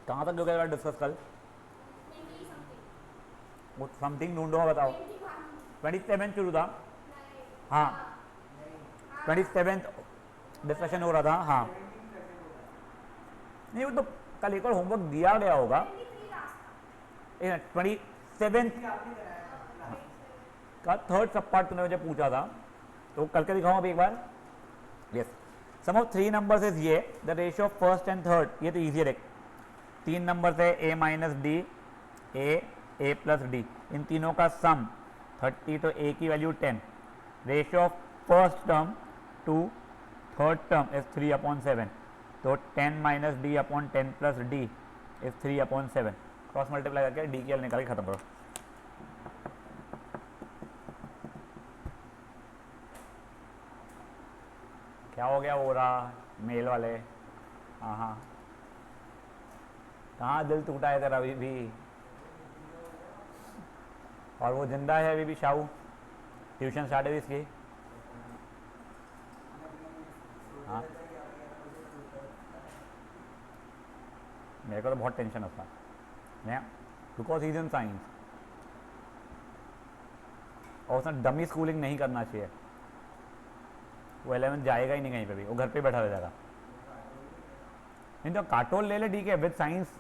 कहाँ तक हो गया डिस्कस कल? वो समथिंग ढूंढो, बताओ। 27 शुरू था। हाँ 27 डिस्कशन हो रहा था। हाँ नहीं, वो तो कल एक और होमवर्क दिया गया होगा। 27 का थर्ड सब पार्ट तूने मुझे पूछा था, तो कल के दिखाऊँ अभी एक बार। Yes, sum of 3 numbers is ये the ratio of first and third. ये तो ईजी है देख, 3 नंबर है a minus D, a plus D, इन तीनों का सम 30, तो a की value 10। Ratio of first term to third term is 3/7, तो 10 minus D upon 10 plus D is 3/7। Cross multiply करके डी की एल निकाल के खत्म करो। क्या हो गया? हो रहा मेल वाले। हाँ हाँ, कहाँ दिल टूटा है तेरा अभी भी? और वो जिंदा है अभी भी शाहू? ट्यूशन स्टार्ट हुई इसकी? हाँ, मेरे को तो बहुत टेंशन होता है, because he is in science, और उसने डमी स्कूलिंग नहीं करना चाहिए। वो 11 जाएगा ही नहीं कहीं पे भी, वो घर पे बैठा रह जाएगा। नहीं तो काटोल ले ले, ठीक है, विद साइंस,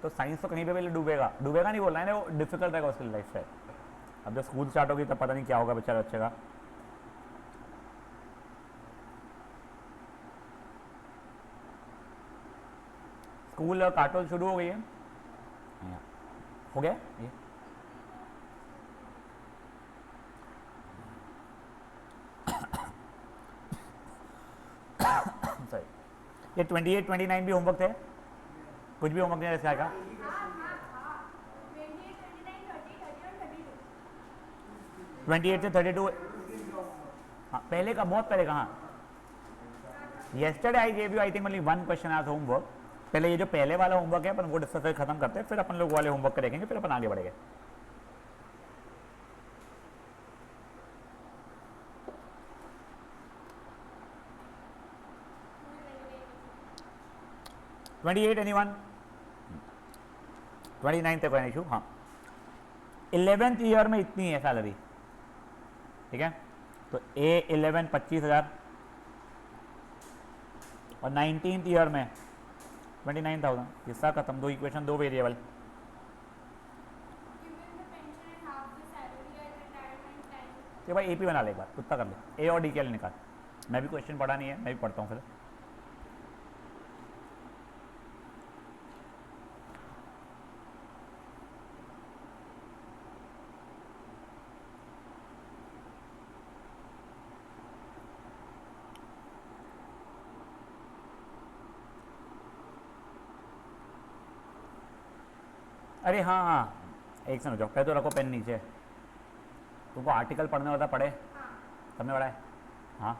तो साइंस तो कहीं पे भी डूबेगा। डूबेगा नहीं बोलना है ना, वो डिफिकल्ट रहेगा उसकी लाइफ से। अब जब स्कूल स्टार्ट होगी तब पता नहीं क्या होगा बेचारा बच्चे का। स्कूल और काटोल शुरू हो गई है, हो गया ये। सही, ये 28 29 भी होमवर्क थे? कुछ भी होमवर्क नहीं ऐसे आएगा? 28 से 32। हाँ, पहले का, बहुत पहले का। हाँ, yesterday I gave you I think only 1 question आज होमवर्क। पहले ये जो पहले वाला होमवर्क है अपन वो डिस्कस करके खत्म करते हैं, फिर अपन लोग वाले होमवर्क करेंगे, फिर अपन आगे बढ़ेंगे। एनीवन? 29 तक इशू। हाँ, 11th ईयर में इतनी है सैलरी, ठीक है, तो A11 25,000, और 19th ईयर में 29,000। हिस्सा खत्म, दो इक्वेशन, दो वेरिएबल। तो भाई AP बना ले एक बार, उतना कर ले, A और D के लिए निकाल। मैं भी क्वेश्चन पढ़ा नहीं है, मैं भी पढ़ता हूँ फिर। अरे हाँ हाँ, एक सेकंड जाओ, पहले तो रखो पेन नीचे। तुमको आर्टिकल पढ़ने होता पढ़े? सबने पढ़ा है? हाँ।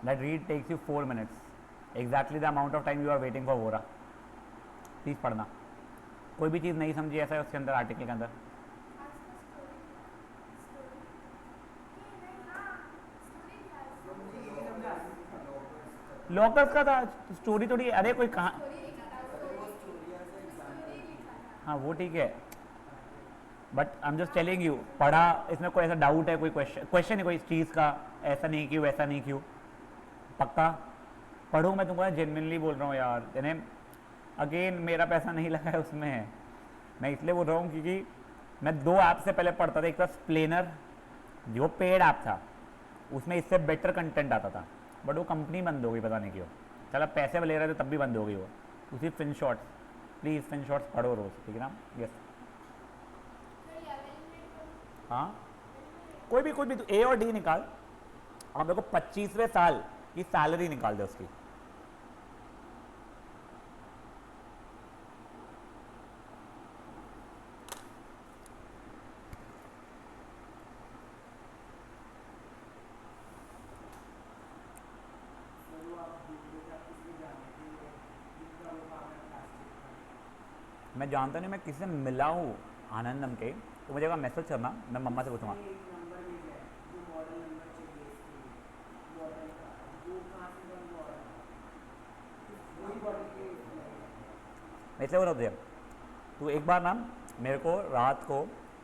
That read takes you 4 minutes, exactly the amount of time you are waiting for Vora. Please पढ़ना, कोई भी चीज़ नहीं समझी ऐसा है उसके अंदर, आर्टिकल के अंदर। लॉकर्स का था, स्टोरी थोड़ी, अरे कोई कहाँ। हाँ वो ठीक है, but I am just telling you, पढ़ा, इसमें कोई ऐसा डाउट है, कोई क्वेश्चन है कोई चीज़ का, ऐसा नहीं क्यों, वैसा नहीं क्यों, पक्का पढ़ो। मैं तुमको जेन्युइनली बोल रहा हूँ यार, यानी अगेन मेरा पैसा नहीं लगा है उसमें, मैं इसलिए बोल रहा हूँ क्योंकि मैं 2 ऐप से पहले पढ़ता था। एक था स्प्लेनर, जो पेड ऐप था, उसमें इससे बेटर कंटेंट आता था, बट वो कंपनी बंद हो गई, पता नहीं क्यों। चलो पैसे ले रहे थे तब भी बंद हो गई वो। उसी Finshots, please Finshots पढ़ो रोज़, ठीक है ना? यस। हाँ, कोई भी तो A और D निकाल, और मेरे को 25वें साल की सैलरी निकाल दे उसकी। मैं जानता नहीं, मैं किसी से मिला हूँ आनंदम के, तो मुझे मैसेज करना, मैं मम्मा से पूछूंगा। मैं इसलिए बोल रहा हूँ तू एक बार ना मेरे को रात को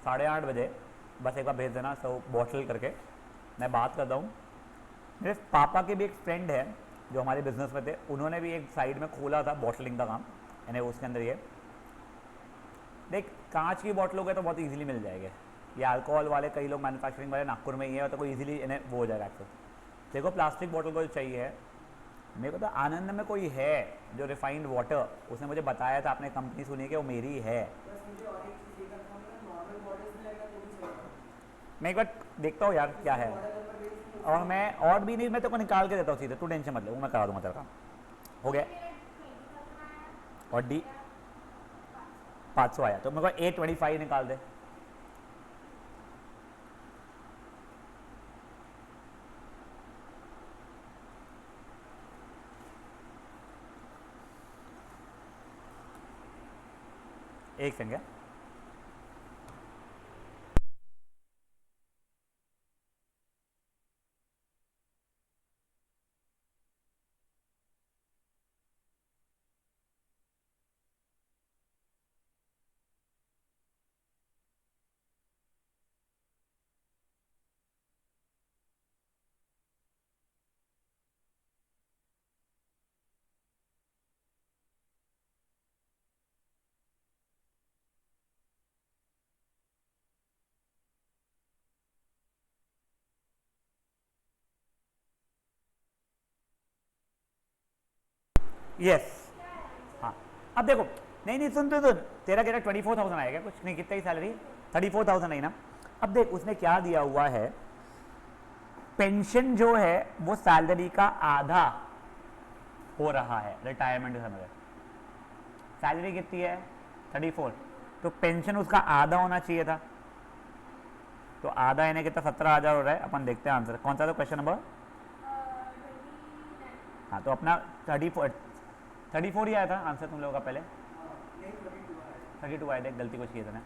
8:30 बजे बस एक बार भेज देना सब बॉटल करके, मैं बात करता हूँ। मेरे पापा के भी एक फ्रेंड है जो हमारे बिजनेस में थे, उन्होंने भी एक साइड में खोला था बॉटलिंग का काम, यानी उसके अंदर ये देख कांच की बॉटलों के तो बहुत इजीली मिल जाएंगे, ये अल्कोहल वाले कई लोग मैन्युफैक्चरिंग वाले नागपुर में ही है, तो कोई इजीली इन्हें वो हो जाएगा एक्सेस। देखो प्लास्टिक बॉटल को जो चाहिए, मेरे को तो आनंद में कोई है जो रिफाइंड वाटर, उसने मुझे बताया था, आपने कंपनी सुनी कि वो मेरी है। मैं एक बार देखता हूँ यार क्या है, और मैं और भी नहीं, मैं तो को निकाल के देता हूँ सीधे, तू टेंशन मत ले, वो मैं करा दूंगा तेरा काम। हो गया। और डी 500 आया तो मेरे को 825 निकाल दे। एक सेकंड। यस हाँ, अब देखो नहीं नहीं सुन सुन सुन, तेरा कह रहा 24,000 आएगा, कुछ नहीं, कितना ही सैलरी 34,000 नहीं ना। अब देख उसने क्या दिया हुआ है, पेंशन जो है वो सैलरी का आधा हो रहा है रिटायरमेंट के समय। सैलरी कितनी है 34, तो पेंशन उसका आधा होना चाहिए था, तो आधा इन्हें कितना 17,000 हो रहा है। अपन देखते हैं आंसर कौन सा था, क्वेश्चन नंबर हाँ, तो अपना 34 ही आया था आंसर तुम लोगों का पहले, 32 आया था, गलती कुछ की था ना,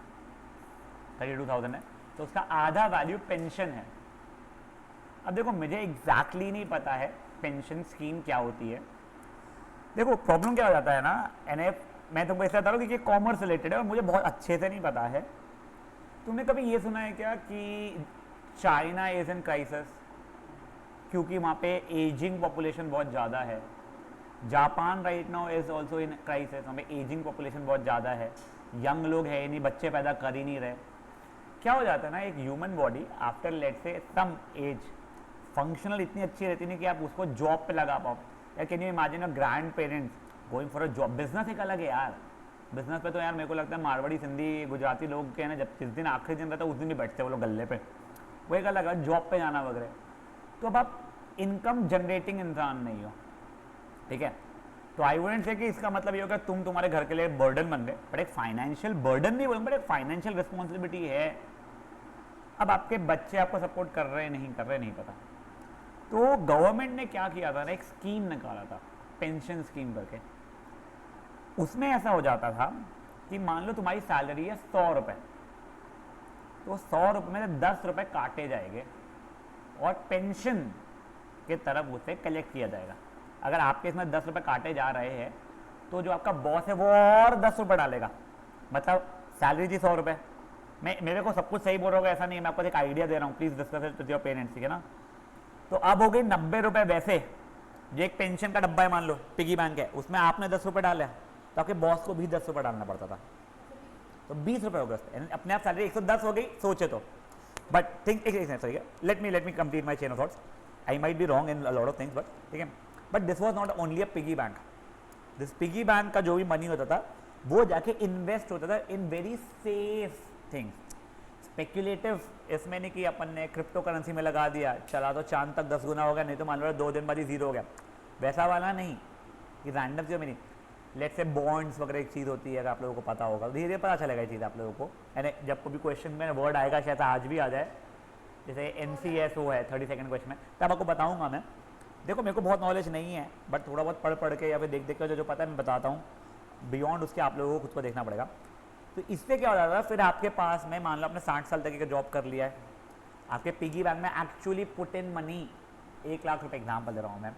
32,000 है, तो उसका आधा वैल्यू पेंशन है। अब देखो मुझे एग्जैक्टली नहीं पता है पेंशन स्कीम क्या होती है। देखो प्रॉब्लम क्या हो जाता है ना, मैं तुमको ऐसा बता रहा हूँ कि कॉमर्स रिलेटेड है और मुझे बहुत अच्छे से नहीं पता है। तुमने कभी ये सुना है क्या कि चाइना इज इन क्राइसिस, क्योंकि वहाँ पे एजिंग पॉपुलेशन बहुत ज़्यादा है। Japan right now is also in crisis, वहाँ पे एजिंग पॉपुलेशन बहुत ज़्यादा है, यंग लोग है नहीं, बच्चे पैदा कर ही नहीं रहे। क्या हो जाता है ना, एक ह्यूमन बॉडी आफ्टर लेट से सम एज फंक्शनल इतनी अच्छी रहती नहीं कि आप उसको जॉब पे लगा पाओ। या can you imagine a grand parents going for a job. Business एक अलग है यार, बिजनेस पे तो यार मेरे को लगता है मारवाड़ी सिंधी गुजराती लोग के ना, जब जिस दिन आखिरी दिन रहता है उस दिन ही बैठते हैं वो लोग गल्ले पे, वो एक अलग है जॉब पे जाना वगैरह। तो अब आप इनकम जनरेटिंग इंसान नहीं हो, ठीक है, तो आई वुडंट से कि इसका मतलब ये होगा तुम तुम्हारे घर के लिए बर्डन बन गए, बट एक फाइनेंशियल बर्डन नहीं बोलूँ, बट एक फाइनेंशियल रिस्पॉन्सिबिलिटी है। अब आपके बच्चे आपको सपोर्ट कर रहे हैं नहीं कर रहे नहीं पता, तो गवर्नमेंट ने क्या किया था ना, एक स्कीम निकाला था पेंशन स्कीम करके। उसमें ऐसा हो जाता था कि मान लो तुम्हारी सैलरी है 100 रुपये, तो 100 रुपये में 10 रुपये काटे जाएंगे और पेंशन के तरफ उसे कलेक्ट किया जाएगा। अगर आपके इसमें 10 रुपये काटे जा रहे हैं तो जो आपका बॉस है वो और 10 रुपये डालेगा, मतलब सैलरी थी 100 रुपये। मेरे को सब कुछ सही बोल रहा होगा ऐसा नहीं है, मैं आपको एक आइडिया दे रहा हूँ, please discuss it with your parents, ठीक है ना। तो अब हो गई 90 रुपये, वैसे जो एक पेंशन का डब्बा है मान लो पिगी बैंक है, उसमें आपने 10 रुपये डाले तो आपके बॉस को भी 10 रुपये डालना पड़ता था, तो 20 रुपये हो गए, अपने आप सैलरी 110 हो गई, सोचे तो। But think sorry, let me complete my chain of thoughts, I might be wrong in a lot of things, but ठीक है, but this was not only a piggy bank. This piggy bank का जो भी money होता था वो जाके invest होता था in very safe things. Speculative इसमें नहीं कि अपन ने क्रिप्टो करेंसी में लगा दिया, चला तो चांद तक 10 गुना हो गया, नहीं तो मान लो 2 दिन बाद ही जीरो हो गया, वैसा वाला नहीं कि रैंडम चीज़ में नहीं। लेट से बॉन्ड्स वगैरह एक चीज़ होती है, अगर आप लोगों को पता होगा, धीरे धीरे पता चलेगा ये चीज़ आप लोगों को, यानी जब कोई क्वेश्चन में वर्ड आएगा, शायद आज भी आ जाए, जैसे NCSO है 32nd क्वेश्चन में, तब आपको बताऊँगा मैं। देखो मेरे को बहुत नॉलेज नहीं है, बट थोड़ा बहुत पढ़ के या फिर देख के जो पता है मैं बताता हूँ, बियॉन्ड उसके आप लोगों को खुद को देखना पड़ेगा। तो इससे क्या हो जाता है, फिर आपके पास में मान लो आपने 60 साल तक का जॉब कर लिया है, आपके पिगी बैंक में actually put in money 1 lakh रुपए, एग्जाम्पल दे रहा हूँ मैं,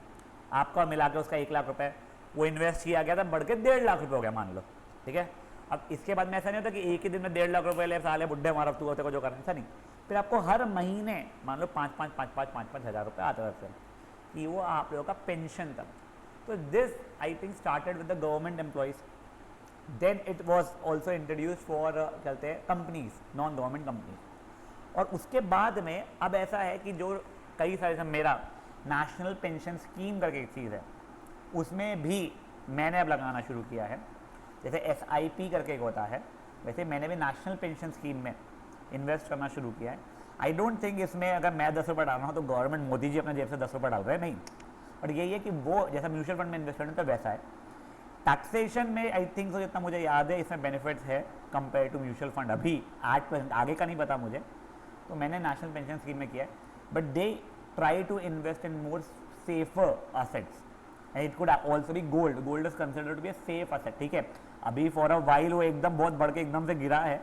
आपका मिला के उसका 1 लाख रुपए वो इन्वेस्ट किया गया था, बढ़ के 1.5 लाख रुपए हो गया मान लो, ठीक है। अब इसके बाद में ऐसा नहीं होता कि एक ही दिन में 1.5 लाख रुपए ले साले बुढ़े मारा तू होते को जो करना, ऐसा नहीं। फिर आपको हर महीने मान लो 5-5 हज़ार रुपये आते रहते हैं कि वो आप लोगों का पेंशन था। तो this I think started with the government employees, then it was also introduce for कहते हैं कंपनीज, नॉन गवर्नमेंट कंपनीज। और उसके बाद में अब ऐसा है कि जो कई सारे, मेरा नेशनल पेंशन स्कीम करके एक चीज़ है, उसमें भी मैंने अब लगाना शुरू किया है। जैसे SIP करके एक होता है, वैसे मैंने भी नेशनल पेंशन स्कीम में इन्वेस्ट करना शुरू किया है। आई डोंट थिंक इसमें अगर मैं 10 रुपये डाल रहा हूँ तो गवर्नमेंट मोदी जी अपने जेब से 10 रुपये डाल रहे हैं, नहीं। और यही है कि वो जैसा म्यूचुअल फंड में इन्वेस्टमेंट तो वैसा है। टैक्सेशन में आई थिंक सो जितना मुझे याद है इसमें बेनिफिट्स है कंपेयर टू म्यूचुअल फंड अभी 8%, आगे का नहीं पता मुझे। तो मैंने नेशनल पेंशन स्कीम में किया है, but they try to invest in more safer assets and it could also be gold. Gold is considered to be a safe asset, ठीक है। अभी फॉर अ वाइल वो एकदम बहुत बढ़ के एकदम से गिरा है,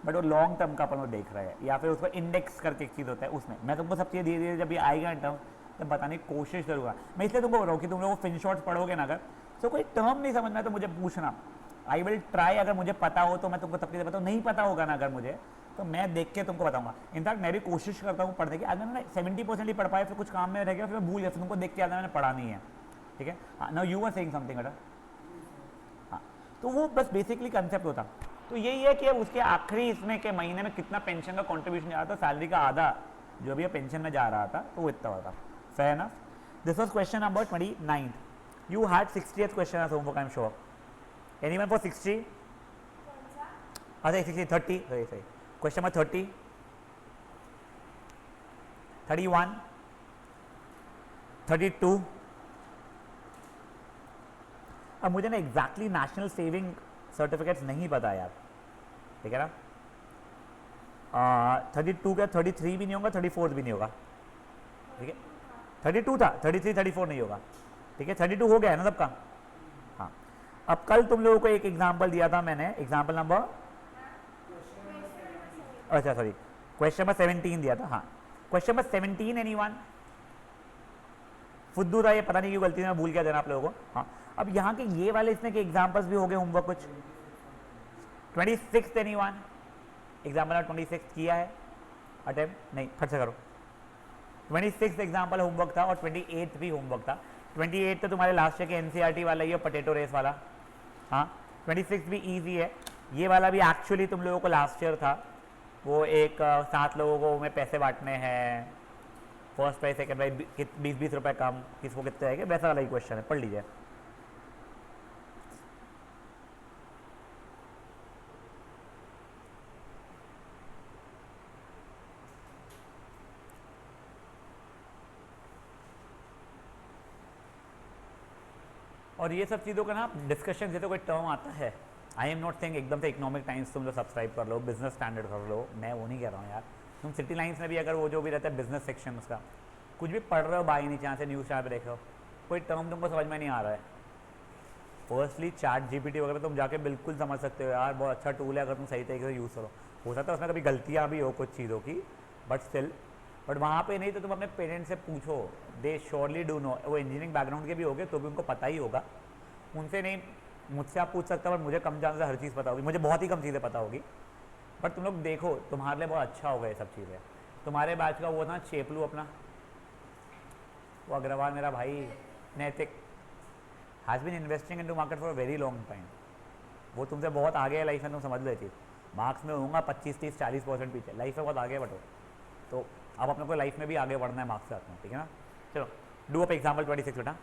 बट वो लॉन्ग टर्म का अपन वो देख रहे हैं, या फिर उसको इंडेक्स करके एक चीज़ होता है उसमें। मैं तुमको सब चीज़ें धीरे धीरे जब ये आएगा इन टर्म तब बताने की कोशिश करूँगा। मैं इसलिए तुमको बोल रहा हूँ कि तुम लोग फिन शॉर्ट्स पढ़ोगे ना अगर, तो कोई टर्म नहीं समझ में तो मुझे पूछना, आई विल ट्राई। अगर मुझे पता हो तो मैं तुमको तब बताऊँ, नहीं पता होगा ना अगर मुझे, तो मैं देख के तुमको बताऊंगा। इनफैक्ट मैं भी कोशिश करता हूँ पढ़ने की, अगर मैं 70% ही पढ़ पाए फिर कुछ काम में रह गया फिर मैं भूल गया, फिर तुमको देख के आता मैंने पढ़ा नहीं है, ठीक है। Now you are saying something utter, हाँ। तो वो बस बेसिकली कंसेप्ट होता। तो यही है कि उसके आखिरी इसमें के महीने में कितना पेंशन का कॉन्ट्रीब्यूशन जा रहा था, सैलरी का आधा जो भी पेंशन में जा रहा था, तो वो इतना होता। Fair enough. This was question number 29। You had 60th question as homework, I am sure. Anyone for 60? अच्छा 60, 30, सही। Question number 30, 31, 32। अब मुझे ना एग्जैक्टली नेशनल सेविंग सर्टिफिकेट्स नहीं पता यार, ठीक है ना। 32 का 33 भी नहीं होगा, 34 भी नहीं होगा, ठीक है। 32 था, 33 34 नहीं होगा, ठीक है। 32 हो गया है ना सबका, हाँ। अब कल तुम लोगों को एक एग्जाम्पल दिया था मैंने, एग्जाम्पल नंबर, अच्छा सॉरी, क्वेश्चन नंबर 17 दिया था, हाँ। Question number 17 anyone? फुद्दू था ये, पता नहीं क्यों गलती से मैं भूल गया देना आप लोगों को, हाँ। अब यहाँ के ये वाले इसमें के एग्जाम्पल्स भी हो गए होमवर्क कुछ। 26 एनीवन? एग्जाम्पल नंबर 26 किया है अटेम्प्ट? नहीं, फट से करो। 26 एग्जाम्पल होमवर्क था और 28 भी होमवर्क था। 28 तो तुम्हारे लास्ट ईयर के NCERT वाला ही है, पोटैटो रेस वाला, हाँ। 26 भी ईजी है। ये वाला भी एक्चुअली तुम लोगों को लास्ट ईयर था, वो एक 7 लोगों को में पैसे बांटने हैं, फर्स्ट प्राइज सेकंड प्राइज 20-20 रुपये कम, किसको कितने आएंगे, वैसा वाला ही क्वेश्चन है, पढ़ लीजिए। और ये सब चीज़ों का ना डिस्कशन जैसे कोई टर्म आता है, आई एम नॉट सेइंग एकदम से इकोनॉमिक टाइम्स तुम लोग सब्सक्राइब कर लो, बिजनेस स्टैंडर्ड कर लो, मैं वो नहीं कह रहा हूँ यार। तुम सिटी लाइन्स में भी अगर वो जो भी रहता है बिजनेस सेक्शन उसका कुछ भी पढ़ रहे हो, बाई नहीं चांस से न्यूज़ चैनल पे देख रहे हो, कोई टर्म तुमको समझ में नहीं आ रहा है, फर्स्टली ChatGPT वगैरह तुम जाके बिल्कुल समझ सकते हो यार, बहुत अच्छा टूल है अगर तुम सही तरीके से यूज़ करो। हो सकता है उसमें कभी गलतियाँ भी हो कुछ चीज़ों की, बट स्टिल, बट वहाँ पे नहीं तो तुम अपने पेरेंट्स से पूछो, दे श्योरली डू नो। वो इंजीनियरिंग बैकग्राउंड के भी होगे तो भी उनको पता ही होगा, उनसे नहीं, मुझसे आप पूछ सकते हो, बट मुझे कम जानने से हर चीज़ पता होगी, मुझे बहुत ही कम चीज़ें पता होगी। बट तुम लोग देखो, तुम्हारे लिए बहुत अच्छा होगा ये सब चीज़ें। तुम्हारे बैच का वो था चेपलू अपना, वो अग्रवाल मेरा भाई, Naitik, has been investing in to market for very long time. वो तुमसे बहुत आगे है लाइफ में, तुम समझ लो चीज़। मार्क्स में होगा 25-30-40% पीछे, लाइफ में बहुत आगे बटो। तो अब अपने को लाइफ में भी आगे बढ़ना है मार्क्स के साथ में, ठीक है ना। चलो डू अप एग्जाम्पल 26 बेटा।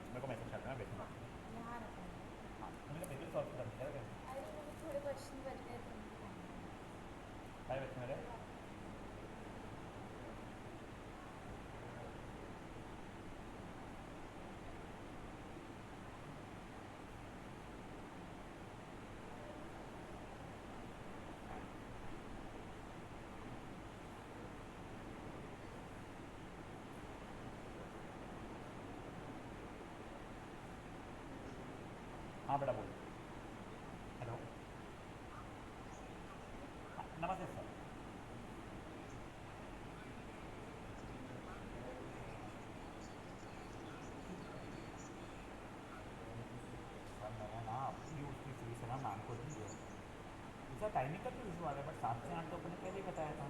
मेरे को मैसेज करना है, भेजना। हाँ, मुझे बिल्कुल सॉल्व करना है। थोड़े क्वेश्चन करते हैं हाय बच्चे मेरे, हाँ बेटा बोलो। हेलो, हाँ, नमस्ते सर। टाइमिंग का तो इशू आ रहा है, बट 7 से 8 तो अपने पहले ही बताया था।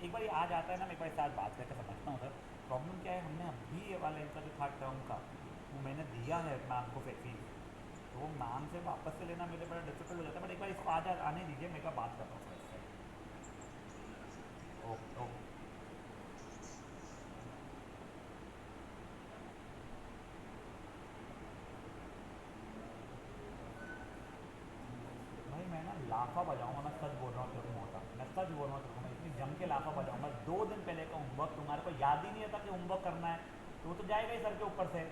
एक बार ये आ जाता है ना, मैं एक बार साथ बात करके समझता हूँ सर प्रॉब्लम क्या है। हमने अभी ये वाला इनका जो था टर्म का वो मैंने दिया है मैम को फीस, तो वो मैम से वापस से लेना मेरे बड़ा डिफिकल्ट हो जाता है। बट एक बार इसको आने दीजिए, मैं एक बार बात करता हूँ सर इससे। Okay okay. भाई मैं ना लाफा बजाऊंगा, मैं सच बोल रहा हूँ तेरे को मोटा, मैं सच बोल रहा हूँ तेरे को, मैं इतनी जम के लाफा बजाऊंगा। 2 दिन पहले का होमवर्क तुम्हारे को याद ही नहीं था कि होमवर्क करना है, तो वो तो जाएगा ही सर के ऊपर से।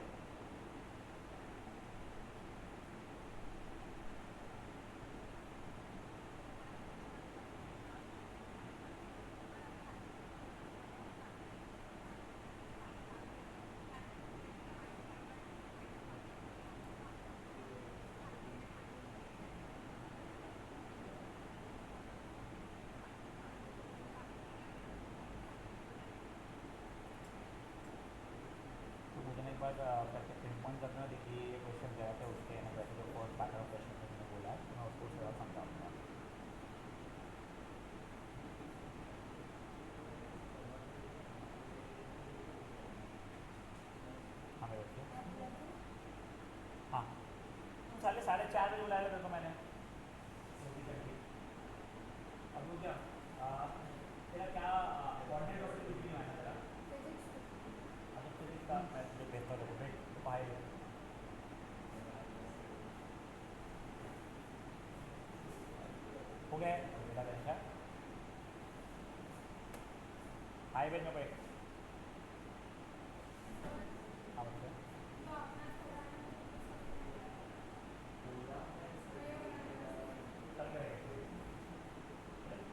तो मुझे एक बार करके पिन पॉइंट करना, देखिए ये क्वेश्चन गया था उसके ना, वैसे तो फर्स्ट पैटर्न ऑफ क्वेश्चन में मैंने बोला है, तो मैं उसको थोड़ा समझाऊंगा। हाँ मेरे बच्चे, हाँ तुम 4:30 बजे बुलाया था तो मैंने अब वो क्या तेरा क्या कॉन्टेंट ऑफ कुछ भी नहीं आया तेरा। अब फिजिक्स का मैं तुझे भेजता हूँ, वेट तो हाई हो गया मेरा अच्छा हाई वेज में बैठ। हाँ बच्चे, कल करेंगे।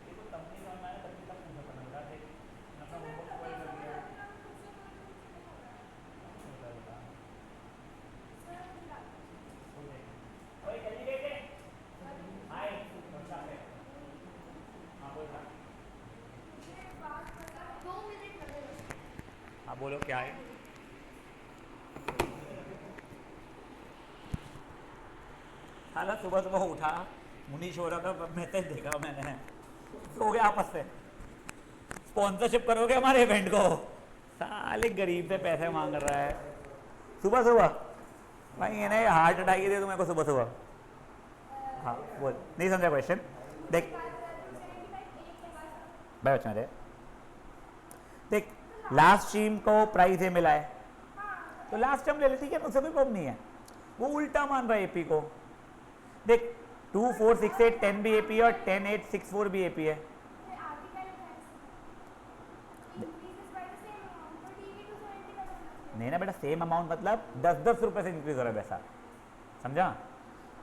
देखो तब नहीं समझ में आया, तब तक पूछा पड़ना बेटा, देख मैं अपना होमवर्क पूरा कर दिया है। बेटा बेटा हो जाएगी। ओए जल्दी देखे हाय बच्चा है। हाँ बोल रहा, 2 मिनट लगेगा। हाँ बोलो क्या है। हालांकि सुबह सुबह उठा, मुनीश हो रहा था, मैसेज देखा मैंने, सो गया आपस से। स्पॉन्सरशिप करोगे हमारे इवेंट को? साले गरीब से पैसे मांग रहा है सुबह सुबह। भाई इन्हें हार्ट अटैक ही दे दूँ मेरे को सुबह सुबह। हाँ बोल, नहीं समझा क्वेश्चन। देख भाई बच्चा मेरे, देख लास्ट स्ट्रीम को प्राइस ये मिला है, तो लास्ट टाइम ले ले, ठीक है, उससे कोई प्रॉब्लम नहीं है। वो उल्टा मान रहा है एपी को। देख 2468 10 भी एपी है और 10864 भी एपी है। नहीं ना बेटा, सेम अमाउंट मतलब 10-10 रुपए से इंक्रीज हो रहा है पैसा, समझा।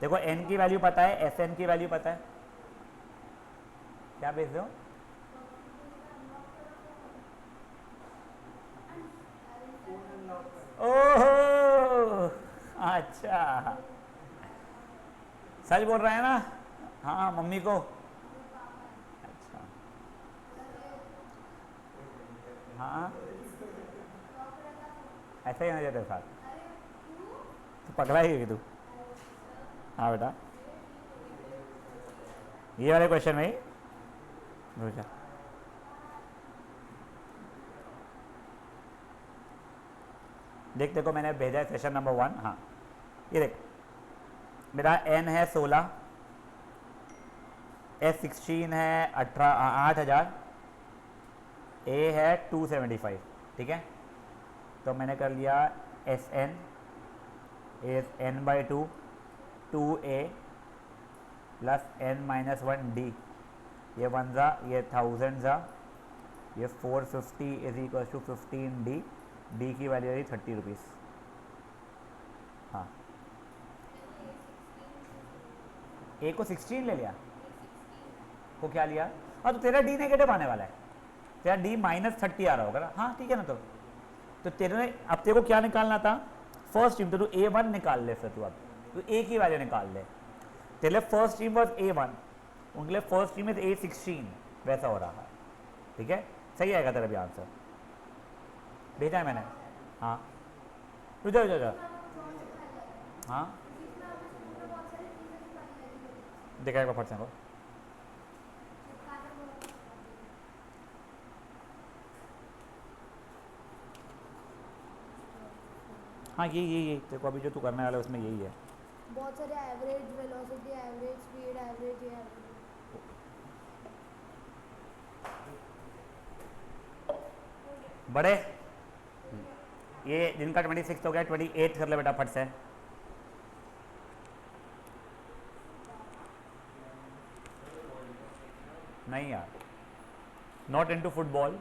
देखो एन की वैल्यू पता है, एस एन की वैल्यू पता है, क्या भेज दो। ओह अच्छा, सच बोल रहा है ना। हाँ मम्मी को, अच्छा हाँ ऐसा ही होना चाहिए तेरे साथ, तो पकड़ा ही तू। हाँ बेटा ये वाले क्वेश्चन में ही पूछा। देख देखो मैंने भेजा है सेशन नंबर 1। हाँ ये देख, मेरा एन है 16, एस 16 है 8000, ए है 275, ठीक है। तो मैंने कर लिया S N is n/2 2a plus n-1 d, ये 1 ज़ा, ये 1000 ज़ा, ये 450 is equal to 15d, D की वैल्यू है 30 रुपीज़। हाँ ए को 16 ले लिया, को क्या लिया, हाँ तो तेरा डी नेगेटिव आने वाला है, तेरा डी -30 आ रहा होगा ना। हाँ ठीक है ना, तो तेरे अब तेरे को क्या निकालना था, फर्स्ट स्ट्रीम, तो तू A1 निकाल ले फिर, तू अब तो ए की वैल्यू निकाल ले। तेरे लिए फर्स्ट स्ट्रीम वॉज A1, उनके लिए फर्स्ट स्ट्रीम इज A16, वैसा हो रहा है, ठीक है। सही आएगा तेरा भी आंसर, भेजा है मैंने। हाँ रुझा रुझा रुझा हाँ जिसमें आपने स्कूल में बहुत सारी चीजें सिखाई है देखा एक बार फट से को। चिपकाना बहुत हाँ यही देखो अभी जो तू करने वाला है उसमें यही है। बहुत सारे average velocity average speed average ये एवरेज बड़े ये जिनका 26 हो गया 28 कर ले बेटा फट से। नहीं यार, not into football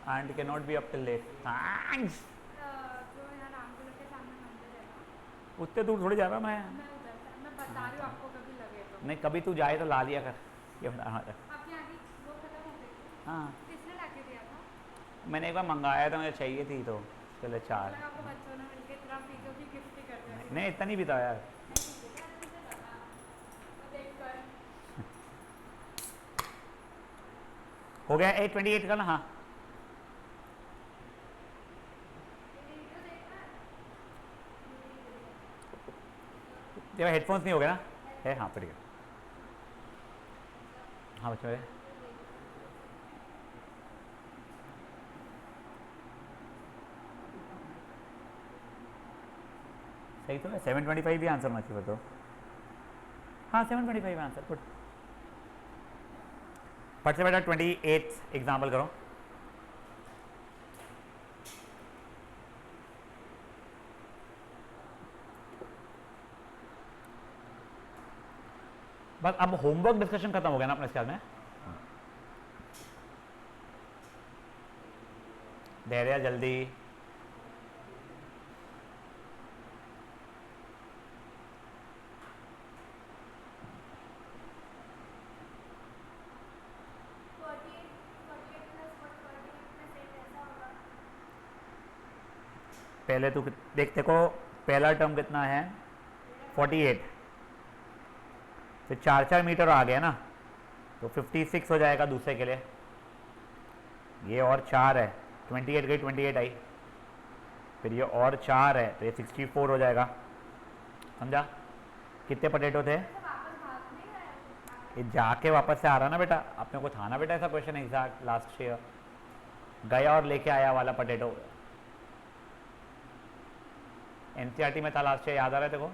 and can not be up till late. Thanks. जो यहाँ रामपुर के सामने मंदिर है ना उतने दूर थोड़ी जा रहा मैं उधर से मैं बता रही हूँ आपको कभी लगे तो नहीं कभी तू जाए तो ला लिया कर ये बता। हाँ आपकी यहाँ की वो खत्म हो गई हाँ किसने ला के दिया था मैंने एक बार मंगाया था, मुझे चाहिए थी तो चलो 4। लगा आपको बच्चों ने मिलके इतना पी के भी गिफ्ट ही कर दिया नहीं इतना नहीं पीता यार। देखकर हो गया 8:28 का ना। हाँ तेरा हेडफोन्स नहीं हो गया ना है। हाँ फिर हाँ बच्चों है। सही तो है 7:25 भी आंसर होना चाहिए तो। हाँ 7:25 आंसर गुड। फट से बेटा 28 एग्जाम्पल करो। बस अब होमवर्क डिस्कशन खत्म हो गया ना अपने ख्याल में। धैर्य जल्दी। पहले तो देखते को पहला टर्म कितना है 48 फिर 4 मीटर आ गया ना तो 56 हो जाएगा दूसरे के लिए। ये और 4 है 28 गई 28 आई फिर ये और 4 है तो ये 64 हो जाएगा। समझा? कितने पोटैटो थे? ये जाके वापस से आ रहा ना बेटा। अपने को था ना बेटा ऐसा क्वेश्चन एग्जैक्ट लास्ट ईयर गया और लेके आया वाला पोटैटो। एनसीईआरटी में था लास्ट ईयर, याद आ रहा है तेरे को?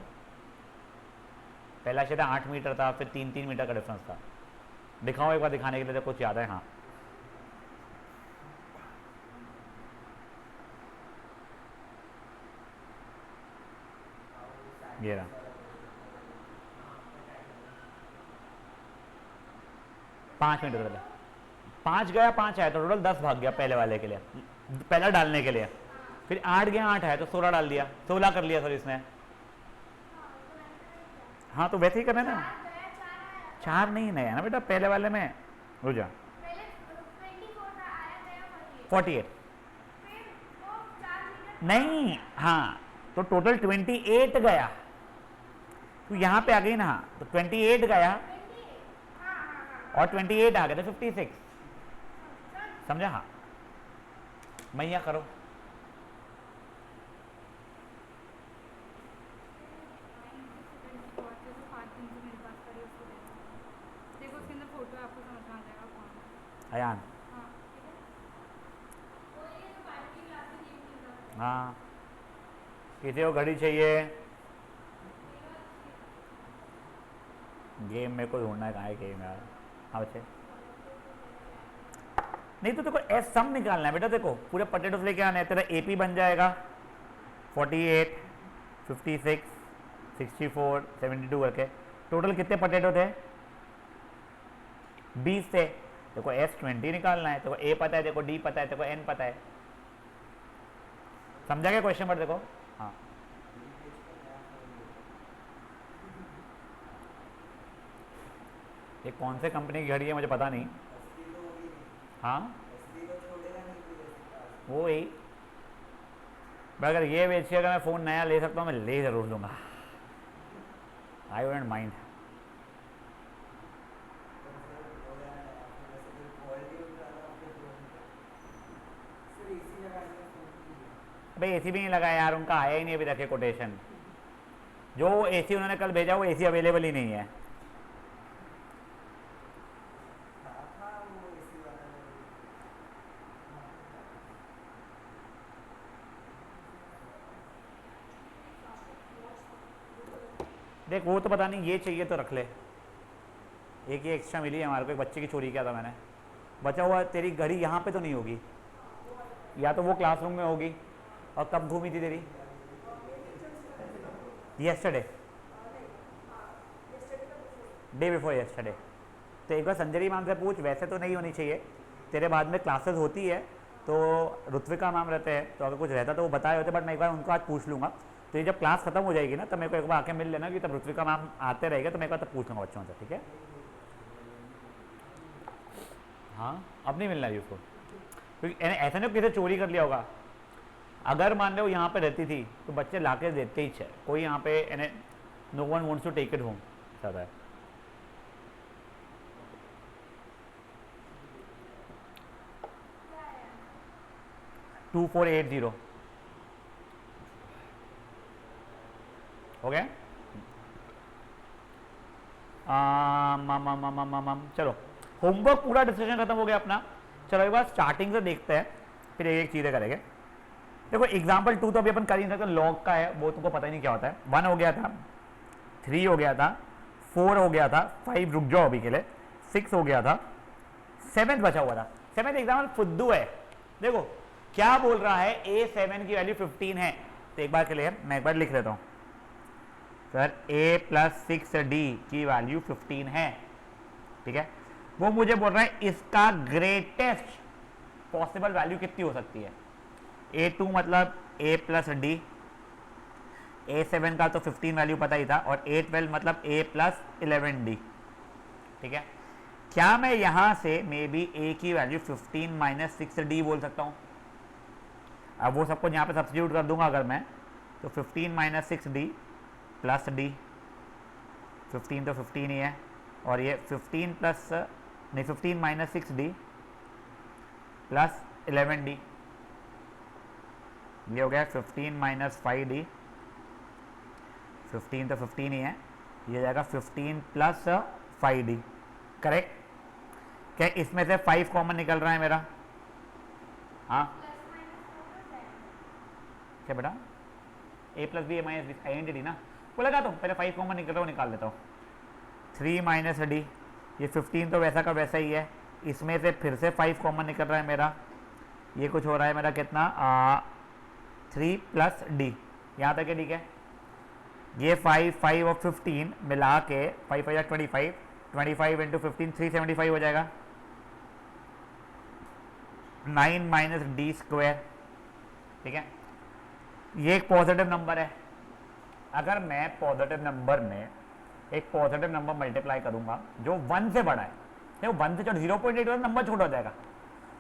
पहला शायद 8 मीटर था फिर 3 मीटर का डिफरेंस था। दिखाओ एक बार दिखाने के लिए तो कुछ याद है। हाँ ये रहा 5 मीटर का 5 गया 5 आया तो टोटल 10 भाग गया पहले वाले के लिए, पहला डालने के लिए। फिर 8 गया 8 है तो 16 डाल दिया, 16 कर लिया सर इसने। हाँ तो वैसे ही करना ना। 4 नहीं नया ना बेटा पहले वाले में। रुक जा 48 नहीं। हाँ तो टोटल 28 गया तो यहाँ पे आ गई ना तो 28 गया और 28 आ गया तो 56। समझा? हाँ मैया करो। अयान हाँ किसी को घड़ी चाहिए? गेम मेरे को ढूंढना है, कहाँ है गेम यार। हाँ बच्चे नहीं तो देखो एस सम निकालना है बेटा। देखो पूरे पोटैटोस लेके आने हैं। तेरा एपी बन जाएगा 48 56 64 72 करके। टोटल कितने पोटैटो थे? 20 थे। देखो S20 निकालना है। देखो ए पता है, देखो डी पता है, देखो एन पता है। समझा क्या क्वेश्चन पर? देखो हाँ ये कौन से कंपनी की घड़ी है मुझे पता नहीं। हाँ वो ही अगर ये बेचिएगा मैं फ़ोन नया ले सकता हूँ, मैं ले ज़रूर लूँगा। I won't mind. भाई एसी भी नहीं लगा यार, उनका आया ही नहीं अभी तक कोटेशन। जो एसी उन्होंने कल भेजा वो एसी अवेलेबल ही नहीं है। देख वो तो पता नहीं, ये चाहिए तो रख ले। एक ये एक्स्ट्रा मिली है हमारे को, एक बच्चे की चोरी किया था मैंने। बचा हुआ तेरी घड़ी यहाँ पे तो नहीं होगी, या तो वो क्लासरूम में होगी। और कब घूमी थी तेरी? Yesterday, day before yesterday. तो एक बार संजय मैम से पूछ, वैसे तो नहीं होनी चाहिए, तेरे बाद में क्लासेस होती है तो ऋत्विका मैम रहते हैं, तो अगर कुछ रहता तो वो बताए होते, बट मैं एक बार उनको आज पूछ लूँगा। तो ये जब क्लास खत्म हो जाएगी ना, तब मेरे को एक बार आके मिल लेना, कि तब ऋत्विका मैम आते रहेगा, तो मैं एक बार तब पूछ लूँगा बच्चों से, ठीक है? हाँ, अब नहीं मिलना है उसको, क्योंकि ऐसा नहीं किसी चोरी कर लिया होगा। अगर मान लो यहाँ पे रहती थी तो बच्चे ला के देते ही, कोई यहाँ पे no one wants to take it home ज़्यादा है। टू 480 हो गया। चलो होमवर्क पूरा डिस्कशन खत्म हो गया अपना। चलो एक बार स्टार्टिंग से देखते हैं, फिर एक चीज़ें करेंगे। देखो एग्जाम्पल 2 तो अभी अपन कर ही नहीं सकते, लॉग का है, वो तुमको पता ही नहीं क्या होता है। 1 हो गया था, 3 हो गया था, 4 हो गया था, 5 रुक जाओ अभी के लिए, 6 हो गया था, 7 बचा हुआ था। 7 एग्जाम्पल फुद्दू है। देखो क्या बोल रहा है, A7 की वैल्यू 15 है। तो एक बार के लिए मैं एक बार लिख देता हूँ सर, A+6D की वैल्यू 15 है, ठीक है। वो मुझे बोल रहा है इसका ग्रेटेस्ट पॉसिबल वैल्यू कितनी हो सकती है। A2 मतलब A+D, A7 का तो 15 वैल्यू पता ही था, और A12 मतलब A+11D, ठीक है। क्या मैं यहां से मे बी A की वैल्यू 15 - 6D बोल सकता हूं? अब वो सबको यहाँ पे सब्स्टिट्यूट कर दूंगा अगर मैं, तो 15 - 6D प्लस D, 15 तो 15 ही है, और ये 15 प्लस नहीं 15 - 6D प्लस 11D, ये हो गया 15 - 5D, 15 तो 15 ही है, ये जाएगा 15 प्लस 5D, करेक्ट। क्या इसमें से 5 कॉमन निकल रहा है मेरा? हाँ क्या बेटा, A+B A- आइडेंटिटी ना, वो लगा तो पहले 5 कॉमन निकल रहा हूँ, निकाल लेता हूँ। 3 - D, ये 15 तो वैसा का वैसा ही है, इसमें से फिर से 5 कॉमन निकल रहा है मेरा, ये कुछ हो रहा है मेरा कितना 3 प्लस D, यहाँ तक है, ठीक है। ये 5 और 15 मिला के 5 5 25, 25 इंटू 15 375 हो जाएगा। 9 - D स्क्वायर, ठीक है। ये एक पॉजिटिव नंबर है। अगर मैं पॉजिटिव नंबर में एक पॉजिटिव नंबर मल्टीप्लाई करूंगा जो 1 से बड़ा है, देखो 1 से 0.8 नंबर छोटा हो जाएगा,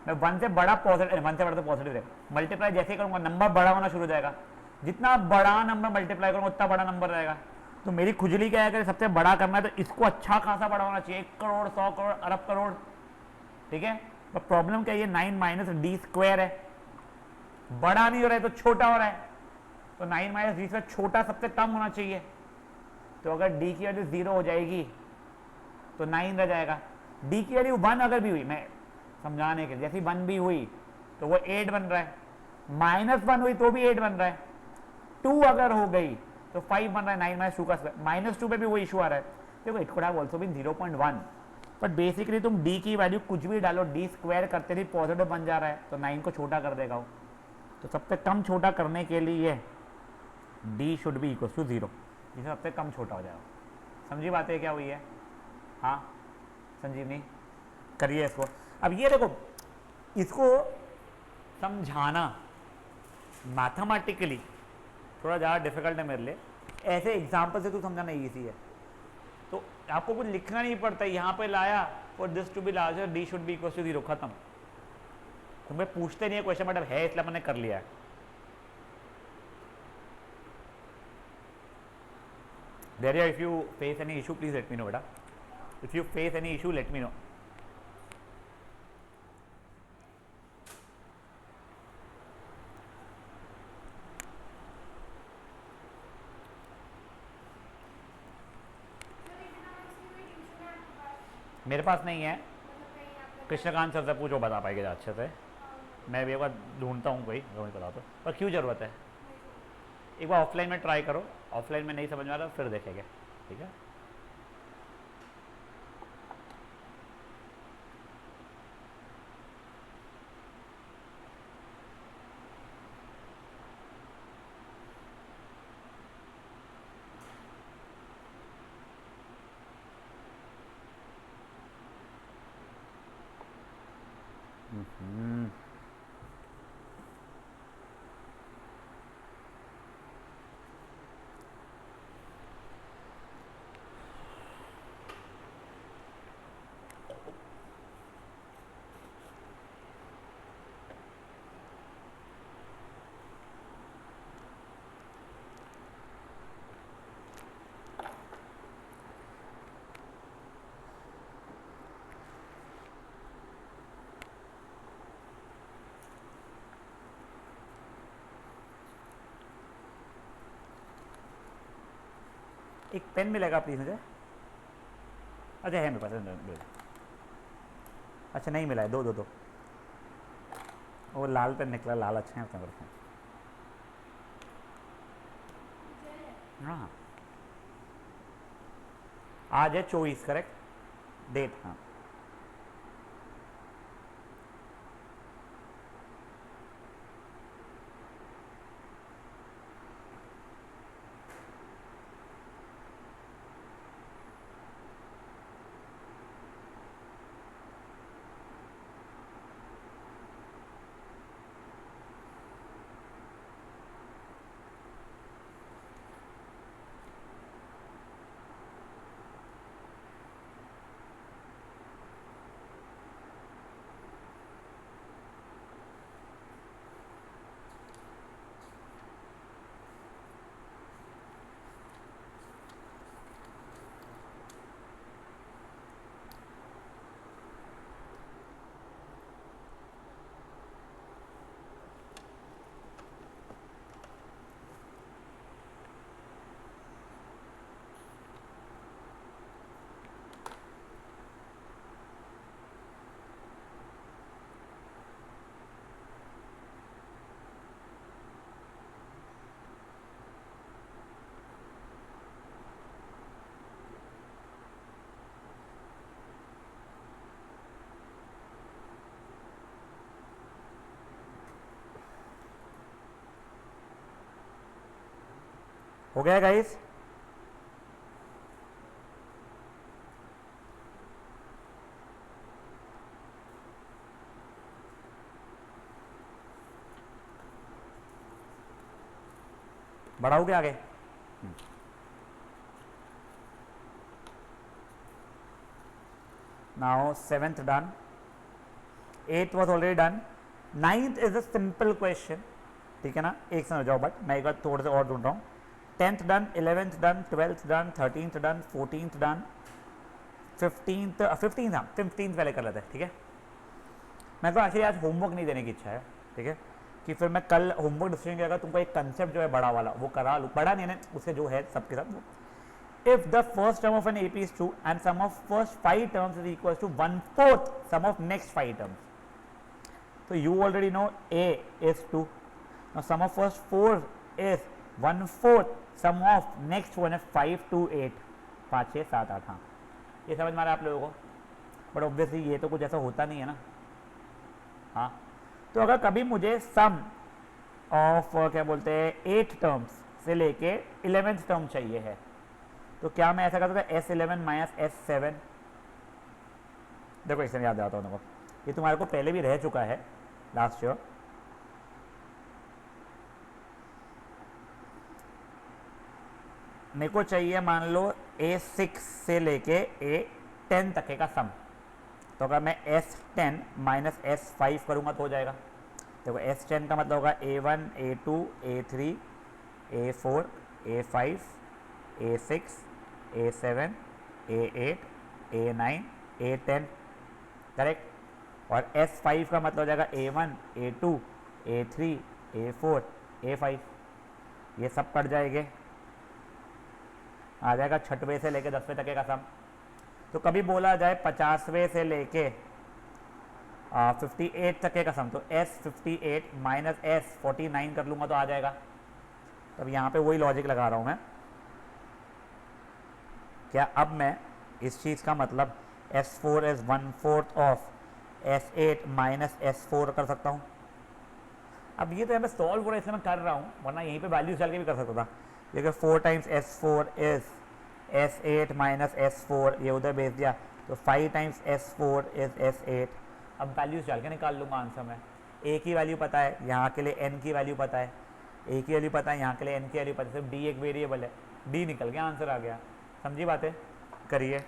मैं 1 से बड़ा पॉजिटिव, 1 से बड़ा तो पॉजिटिव है, मल्टीप्लाई जैसे ही करूंगा नंबर बड़ा होना शुरू हो जाएगा। जितना बड़ा नंबर मल्टीप्लाई करूंगा उतना बड़ा नंबर रहेगा। तो मेरी खुजली क्या है, अगर सबसे बड़ा करना है तो इसको अच्छा खासा बड़ा होना चाहिए, 1 करोड़ 100 करोड़ अरब करोड़, ठीक है। तो प्रॉब्लम क्या है, ये 9 - D स्क्वायर है, बड़ा नहीं हो रहा है तो छोटा हो रहा है, तो 9 - D से छोटा सबसे कम होना चाहिए। तो अगर D की वैल्यू 0 हो जाएगी तो 9 रह जाएगा। D की वैल्यू 1 अगर भी हुई, मैं समझाने के जैसी 1 भी हुई तो वो 8 बन रहा है, -1 हुई तो भी 8 बन रहा है, 2 अगर हो गई तो 5 बन रहा है, 9 - 2 का स्क्वायर, -2 पे भी वो इशू आ रहा है। देखो it could have also been 0.1, but basically तुम D की वैल्यू कुछ भी डालो, D स्क्वायर करते ही पॉजिटिव बन जा रहा है, तो 9 को छोटा कर देगा वो। तो सबसे कम छोटा करने के लिए D should be equal to 0, जिसे सबसे कम छोटा हो जाएगा। समझी बातें क्या हुई है? हाँ संजीवनी करिए इसको। अब ये देखो, इसको समझाना मैथमेटिकली थोड़ा ज़्यादा डिफिकल्ट है मेरे लिए, ऐसे एग्जाम्पल से तो समझाना ईजी है। तो आपको कुछ लिखना नहीं पड़ता, यहाँ पे लाया for this to be larger D should be equal to 0, खत्म। तुम्हें पूछते नहीं है क्वेश्चन, बट अब है इसलिए मैंने कर लिया है। Daria, if you face any issue, please let me know, beta. If you face any issue, let me know. मेरे पास नहीं है, कृष्णकांत सर से पूछो, बता पाएंगे अच्छे से। मैं भी एक बार ढूंढता हूँ कोई, अगर मुझे पता तो। पर क्यों ज़रूरत है, एक बार ऑफलाइन में ट्राई करो, ऑफलाइन में नहीं समझ में आ रहा फिर देखेंगे, ठीक है। एक पेन मिलेगा प्लीज़ मुझे। अच्छा है मेरे पास, दे दो। अच्छा नहीं मिला है, दो दो दो। वो लाल पेन निकला, लाल अच्छे हैं उसमें रखें। हाँ आज है 24, करेक्ट डेट। हाँ हो गया गाइस। बढ़ाओगे आगे। Now 7th done, 8th was already done, 9th is a simple question, ठीक है ना, एक समझ जाओ, बट मैं एक बार थोड़े से और ढूंढ रहा हूँ। 10th done, 11th done, 12th done, 13th done, 14th done, 15th हाँ 15th पहले कर लेते हैं, ठीक है। मैं तो एक्चुअली आज होमवर्क नहीं देने की इच्छा है, ठीक है, कि फिर मैं कल होमवर्क डिस्कशन किया तुमको एक कंसेप्ट जो है बड़ा वाला वो करा लूँ, बड़ा नहीं है उससे जो है सबके साथ वो। If the first term of an AP is true and sum of first 5 terms is equal to 1/4 sum of next 5 terms, so you already know A is 2. Now sum of first 4 is 1/4 sum of next one is 5 to 8, 5 6 7 8। हाँ ये समझ में आ रहा है आप लोगों को, but obviously ये तो कुछ ऐसा होता नहीं है ना। हाँ तो अगर कभी मुझे सम ऑफ क्या बोलते हैं 8 टर्म्स से लेके 11th टर्म चाहिए है, तो क्या मैं ऐसा कर सकता हूँ S11 माइनस S7। देखो इसमें याद आता हूँ देखो, ये तुम्हारे को पहले भी रह चुका है लास्ट ईयर। मेरे को चाहिए मान लो A6 से लेके A10 तक का सम, तो अगर मैं S10 माइनस S5 करूँगा तो हो जाएगा। देखो S10 का मतलब होगा A1 A2 A3 A4 A5 A6 A7 A8 A9 A10, correct. और S5 का मतलब हो जाएगा A1 A2 A3 A4 A5, ये सब कट जाएंगे, आ जाएगा 6वें से लेकर 10वें तक का सम। तो कभी बोला जाए 50वें से लेके 58 तक के कसम, तो S58 माइनस S49 कर लूँगा तो आ जाएगा। तब यहाँ पे वही लॉजिक लगा रहा हूँ मैं। क्या अब मैं इस चीज़ का मतलब S4 is 1/4 of S8 minus S4 कर सकता हूँ। अब ये तो यहाँ पे सॉल्व हो रहा है इसलिए मैं कर रहा हूँ, वरना यहीं पे वैल्यूज डाल के भी कर सकता था। देखिए 4 times S4 is S8 minus S4, ये उधर भेज दिया, तो 5 टाइम्स S4 इज S8। अब वैल्यूज डाल के निकाल लूँगा आंसर में। ए की वैल्यू पता है, यहाँ के लिए एन की वैल्यू पता है, ए की वैल्यू पता है, यहाँ के लिए एन की वैल्यू पता है, सिर्फ डी एक वेरिएबल है, डी निकल गया, आंसर आ गया। समझी बातें? करिए।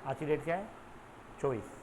आज की डेट क्या है? 24।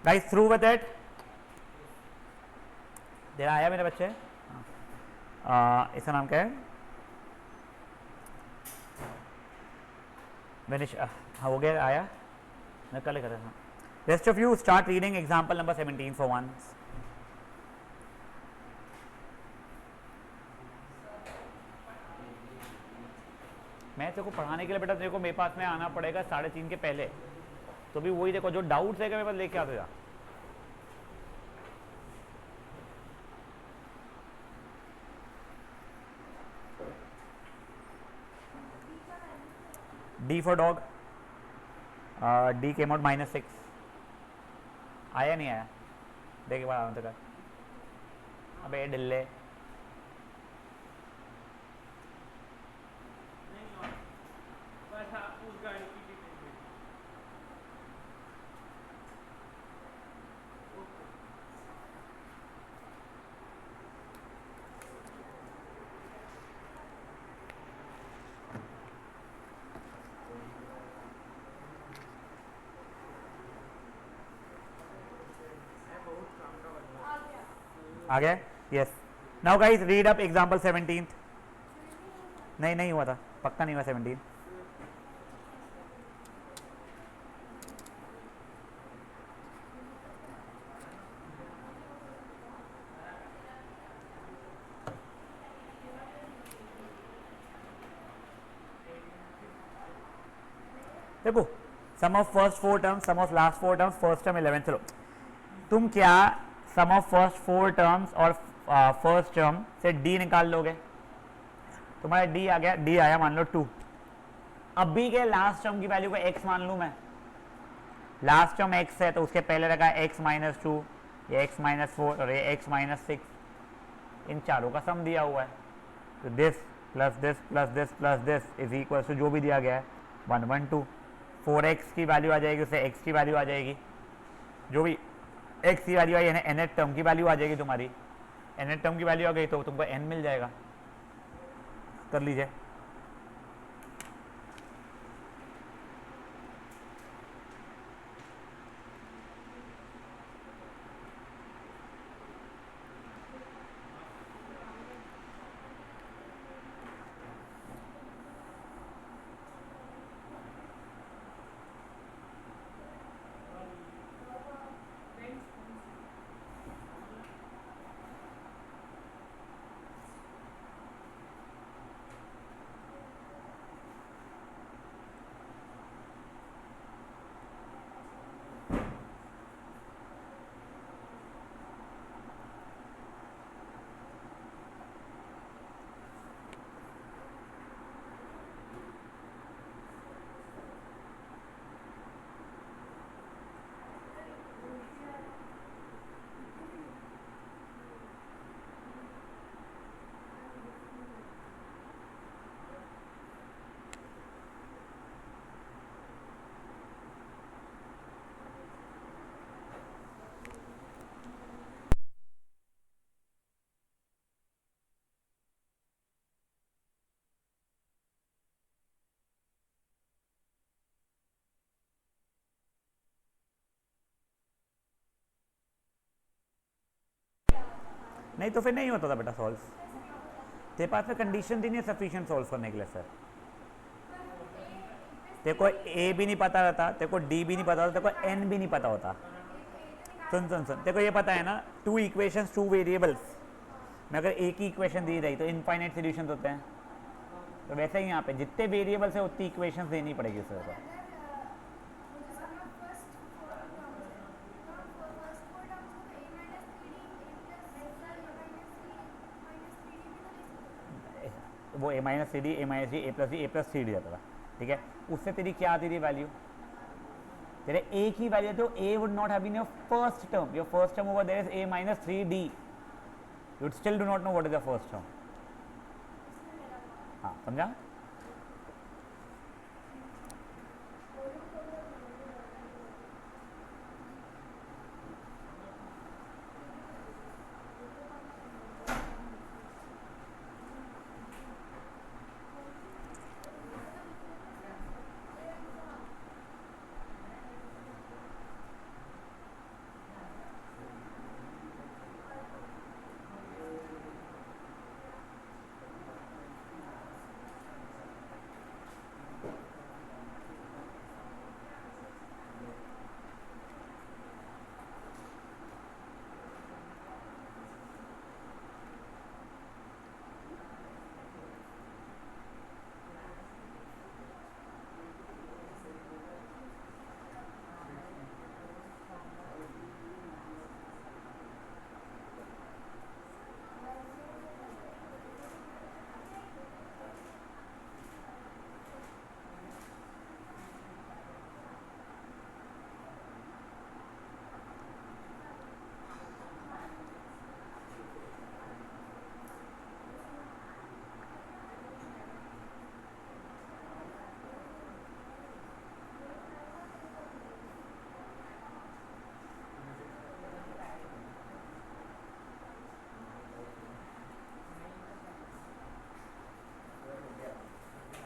गाइस थ्रू विद इट, देना आया मेरे बच्चे? इसका नाम क्या है? विनिश, हाँ हो गया, आया, मैं कल कर रहा हूँ। Rest of you start reading example number 17 for once. मैं तेरे को पढ़ाने के लिए बेटा तेरे को मेरे पास में आना पड़ेगा 3:30 के पहले, तो भी वही देखो जो डाउट्स है मेरे पास लेके आते जा। D for dog, D came out -6, आया नहीं आया? देख बार आना तेरा, अबे डिल्ले, आ गया? Yes. Now guys read up example 17। नहीं हुआ था, पक्का नहीं हुआ 17। देखो sum of first 4 terms, sum of last 4 terms, first term 11। चलो तुम क्या सम ऑफ फर्स्ट 4 टर्म्स और फर्स्ट टर्म से डी निकाल लोगे? तुम्हारा डी आ गया, डी आया मान लो 2। अभी के लास्ट टर्म की वैल्यू को x मान लूं मैं, लास्ट टर्म x है तो उसके पहले रखा है x -2, ये x -4 और ये x -6, इन चारों का सम दिया हुआ है, तो this plus this plus this plus this is equal to जो भी दिया गया है 112। 4x की वैल्यू आ जाएगी, उससे x की वैल्यू आ जाएगी, जो भी x की वैल्यू आई है nth टर्म की वैल्यू आ जाएगी तुम्हारी, nth टर्म की वैल्यू आ गई तो तुमको n मिल जाएगा। कर लीजिए। नहीं तो फिर नहीं होता था बेटा सॉल्व, तेरे पास में कंडीशन थी नहीं सफिशिएंट सॉल्व करने के लिए सर। तेरे को ए भी नहीं पता रहता, तेरे को डी भी नहीं पता होता, तेरे को एन भी नहीं पता होता। सुन सुन सुन, तेरे को ये पता है ना 2 इक्वेशंस 2 वेरिएबल्स में अगर एक ही इक्वेशन दी रही तो इनफाइनाइट सॉल्यूशंस होते हैं, तो वैसे ही यहाँ पे जितने वेरिएबल्स है उतनी इक्वेशंस देनी पड़ेगी सर को। वो a minus c d, a minus d, a plus d, a plus c d जाता था, ठीक है। उससे तेरी क्या आती थी वैल्यू? तेरे a की वैल्यू तो a would not have been your first term, your first term over there is a minus 3d, you still do not know what is the first term. हाँ समझा?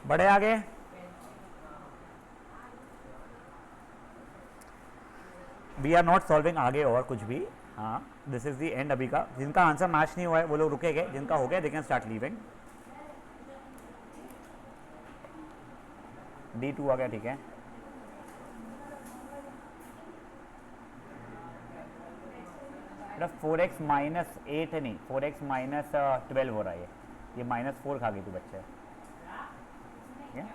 बढ़े आगे। वी आर नॉट सॉल्विंग आगे और कुछ भी। हाँ, this is the end अभी का। जिनका आंसर मैच नहीं हुआ है वो लोग रुकेंगे, जिनका हो गया they can start leaving. D2 आ गया, ठीक है। बेटा 4x माइनस 8 है, नहीं 4x माइनस 12 हो रहा है ये -4 खा गई तू बच्चे, ठीक है।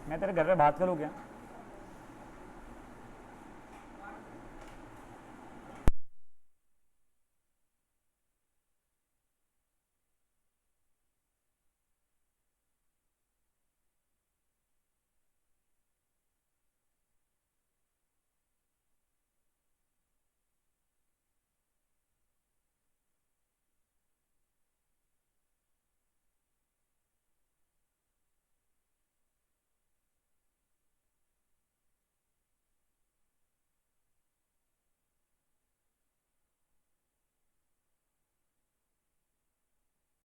मैं तेरे घर पे बात करूँ क्या?